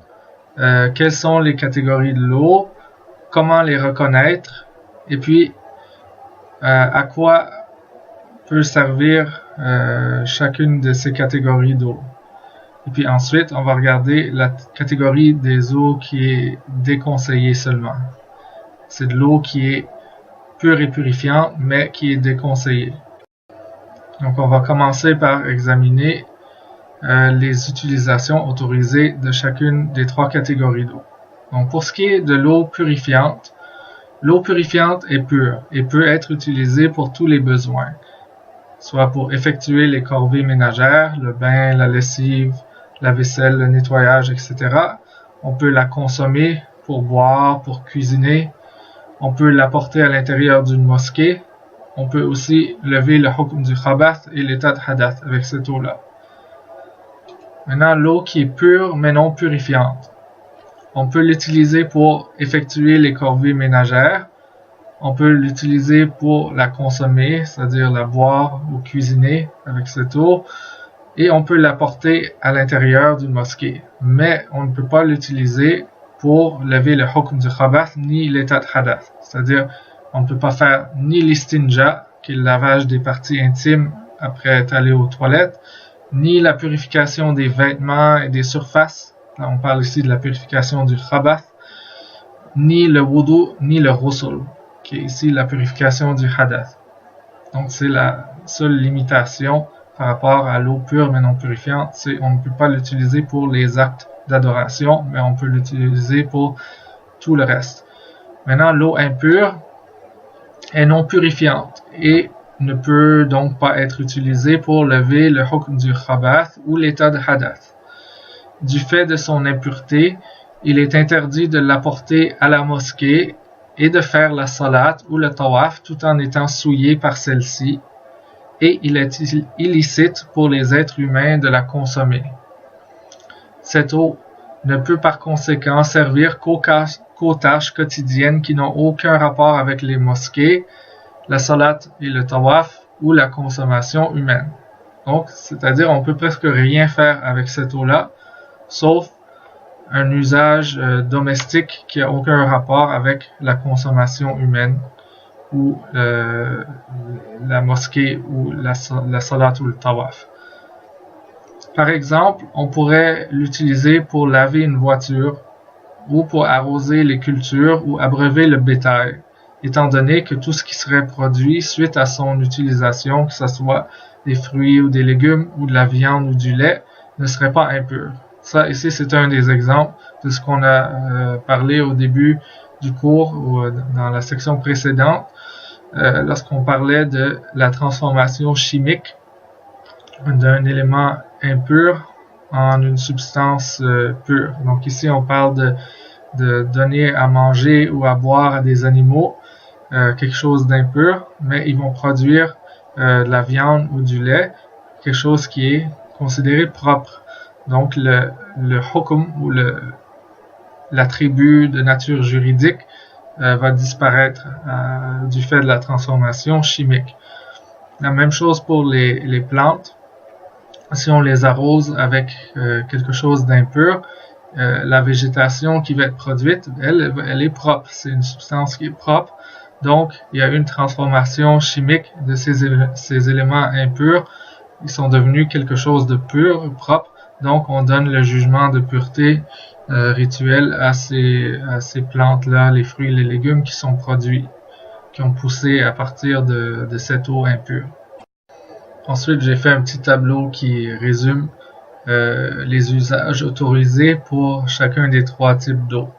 quelles sont les catégories de l'eau, comment les reconnaître, et puis à quoi peut servir chacune de ces catégories d'eau. Et puis ensuite, on va regarder la catégorie des eaux qui est déconseillée seulement. C'est de l'eau qui est pure et purifiante, mais qui est déconseillée. Donc on va commencer par examiner les utilisations autorisées de chacune des 3 catégories d'eau. Donc pour ce qui est de l'eau purifiante est pure et peut être utilisée pour tous les besoins, soit pour effectuer les corvées ménagères, le bain, la lessive, la vaisselle, le nettoyage, etc. On peut la consommer pour boire, pour cuisiner. On peut l'apporter à l'intérieur d'une mosquée. On peut aussi lever le hukm du khabath et l'état de hadath avec cette eau-là. Maintenant, l'eau qui est pure mais non purifiante. On peut l'utiliser pour effectuer les corvées ménagères. On peut l'utiliser pour la consommer, c'est-à-dire la boire ou cuisiner avec cette eau. Et on peut l'apporter à l'intérieur d'une mosquée. Mais on ne peut pas l'utiliser pour lever le hukm du khabath ni l'état de hadath. C'est-à-dire, on ne peut pas faire ni l'istinja, qui est le lavage des parties intimes après être allé aux toilettes, ni la purification des vêtements et des surfaces. Là, on parle ici de la purification du khabath, ni le wudu, ni le ghusl, qui est ici la purification du hadath. Donc, c'est la seule limitation par rapport à l'eau pure mais non purifiante, c'est on ne peut pas l'utiliser pour les actes d'adoration, mais on peut l'utiliser pour tout le reste. Maintenant, l'eau impure est non purifiante et ne peut donc pas être utilisée pour lever le hukm du khabath ou l'état de hadath. Du fait de son impureté, il est interdit de l'apporter à la mosquée et de faire la salat ou le tawaf tout en étant souillé par celle-ci, et il est illicite pour les êtres humains de la consommer. Cette eau ne peut par conséquent servir qu'aux tâches quotidiennes qui n'ont aucun rapport avec les mosquées, la salat et le tawaf ou la consommation humaine. Donc, c'est-à-dire on peut presque rien faire avec cette eau-là, sauf un usage domestique qui n'a aucun rapport avec la consommation humaine ou la mosquée ou la salat ou le tawaf. Par exemple, on pourrait l'utiliser pour laver une voiture ou pour arroser les cultures ou abreuver le bétail, étant donné que tout ce qui serait produit suite à son utilisation, que ce soit des fruits ou des légumes ou de la viande ou du lait, ne serait pas impur. Ça, ici, c'est un des exemples de ce qu'on a parlé au début du cours ou dans la section précédente, lorsqu'on parlait de la transformation chimique d'un élément impur en une substance pure. Donc ici, on parle de donner à manger ou à boire à des animaux quelque chose d'impur, mais ils vont produire de la viande ou du lait, quelque chose qui est considéré propre. Donc le hukm ou l'attribut de nature juridique va disparaître du fait de la transformation chimique. La même chose pour les plantes. Si on les arrose avec quelque chose d'impur, la végétation qui va être produite, elle est propre. C'est une substance qui est propre. Donc, il y a une transformation chimique de ces éléments impurs. Ils sont devenus quelque chose de pur, propre. Donc, on donne le jugement de pureté rituel à ces plantes-là, les fruits et les légumes qui sont produits, qui ont poussé à partir de cette eau impure. Ensuite, j'ai fait un petit tableau qui résume les usages autorisés pour chacun des 3 types d'eau.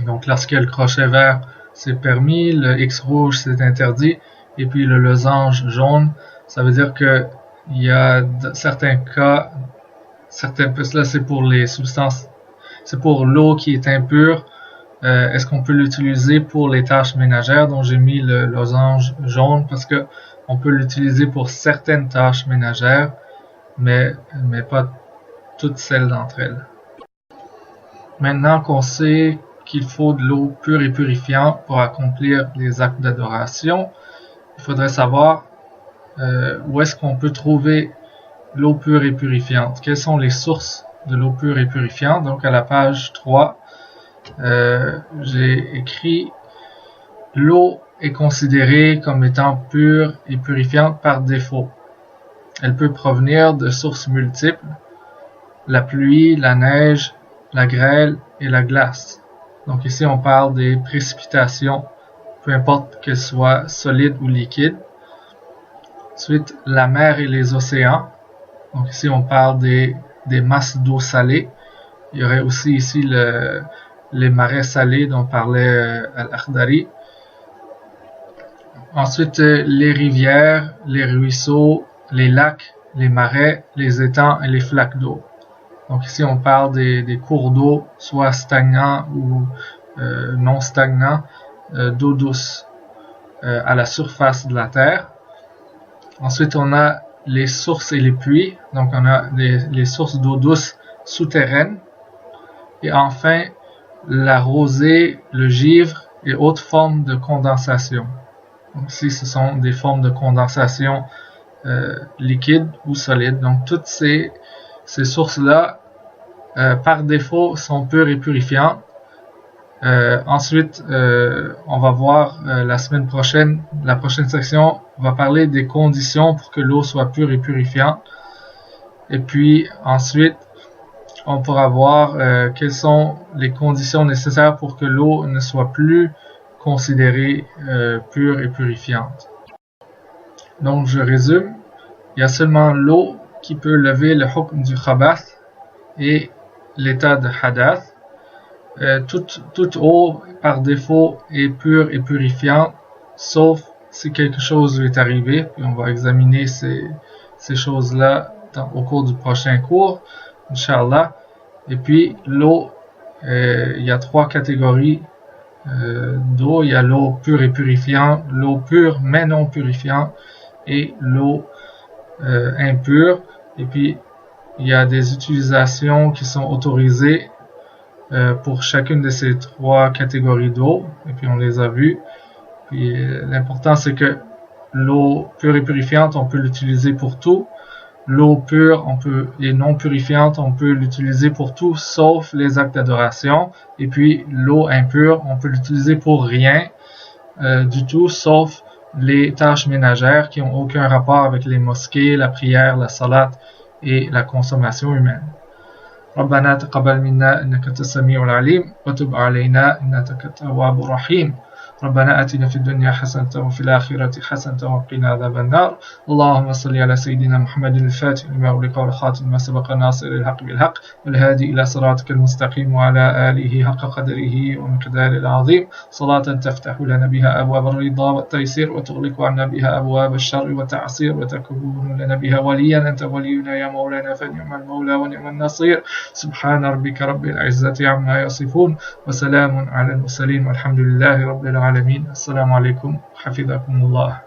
Donc, lorsqu'il y a le crochet vert, c'est permis, le X rouge, c'est interdit, et puis le losange jaune, ça veut dire que il y a certains cas, là c'est pour les substances, c'est pour l'eau qui est impure. Est-ce qu'on peut l'utiliser pour les tâches ménagères? Donc j'ai mis le losange jaune parce que on peut l'utiliser pour certaines tâches ménagères, mais pas toutes celles d'entre elles. Maintenant qu'on sait qu'il faut de l'eau pure et purifiante pour accomplir les actes d'adoration, il faudrait savoir où est-ce qu'on peut trouver l'eau pure et purifiante. Quelles sont les sources de l'eau pure et purifiante? Donc à la page 3, j'ai écrit « L'eau est considérée comme étant pure et purifiante par défaut. Elle peut provenir de sources multiples, la pluie, la neige, la grêle et la glace. » Donc ici, on parle des précipitations, peu importe qu'elles soient solides ou liquides. Ensuite, la mer et les océans. Donc ici on parle des masses d'eau salée. Il y aurait aussi ici les marais salés dont parlait Al-Akhdari. Ensuite, les rivières, les ruisseaux, les lacs, les marais, les étangs et les flaques d'eau. Donc ici, on parle des cours d'eau, soit stagnants ou non stagnants, d'eau douce à la surface de la terre. Ensuite, on a les sources et les puits. Donc, on a les sources d'eau douce souterraines. Et enfin, la rosée, le givre et autres formes de condensation. Donc ici, ce sont des formes de condensation liquides ou solides. Donc, toutes ces sources-là, par défaut, sont pures et purifiantes. Ensuite, on va voir la semaine prochaine, la prochaine section va parler des conditions pour que l'eau soit pure et purifiante. Et puis, ensuite, on pourra voir quelles sont les conditions nécessaires pour que l'eau ne soit plus considérée pure et purifiante. Donc, je résume. Il y a seulement l'eau qui peut lever le hukm du khabath et l'état de hadath. Toute eau, par défaut, est pure et purifiante, sauf si quelque chose lui est arrivé. Puis on va examiner ces choses-là au cours du prochain cours, Inch'Allah. Et puis, l'eau, il y a 3 catégories d'eau. Il y a l'eau pure et purifiante, l'eau pure mais non purifiante et l'eau impure. Et puis, il y a des utilisations qui sont autorisées pour chacune de ces 3 catégories d'eau. Et puis, on les a vues. Puis, l'important, c'est que l'eau pure et purifiante, on peut l'utiliser pour tout. L'eau pure et non purifiante, on peut l'utiliser pour tout, sauf les actes d'adoration. Et puis, l'eau impure, on peut l'utiliser pour rien du tout, sauf les tâches ménagères qui n'ont aucun rapport avec les mosquées, la prière, la salat et la consommation humaine. ربنا تقبل منا إنك أنت السميع العليم وتب علينا إنك التواب الرحيم. ربنا آتنا في الدنيا حسنة وفي الآخرة حسنة وقنا عذاب النار. اللهم صل على سيدنا محمد الفاتح لما أغلق والخاتم ما سبق ناصر الحق بالحق والهادي إلى صراطك المستقيم وعلى آله حق قدره ومقداره العظيم. صلاة تفتح لنا بها أبواب الرضا والتيسير وتغلق عنا بها أبواب الشر والتعسير وتكون لنا بها وليا أنت ولينا يا مولانا فنعم المولى ونعم النصير. سبحان ربك رب العزة عما يصفون وسلام على المرسلين والحمد لله رب العالمين. السلام عليكم حفظكم الله.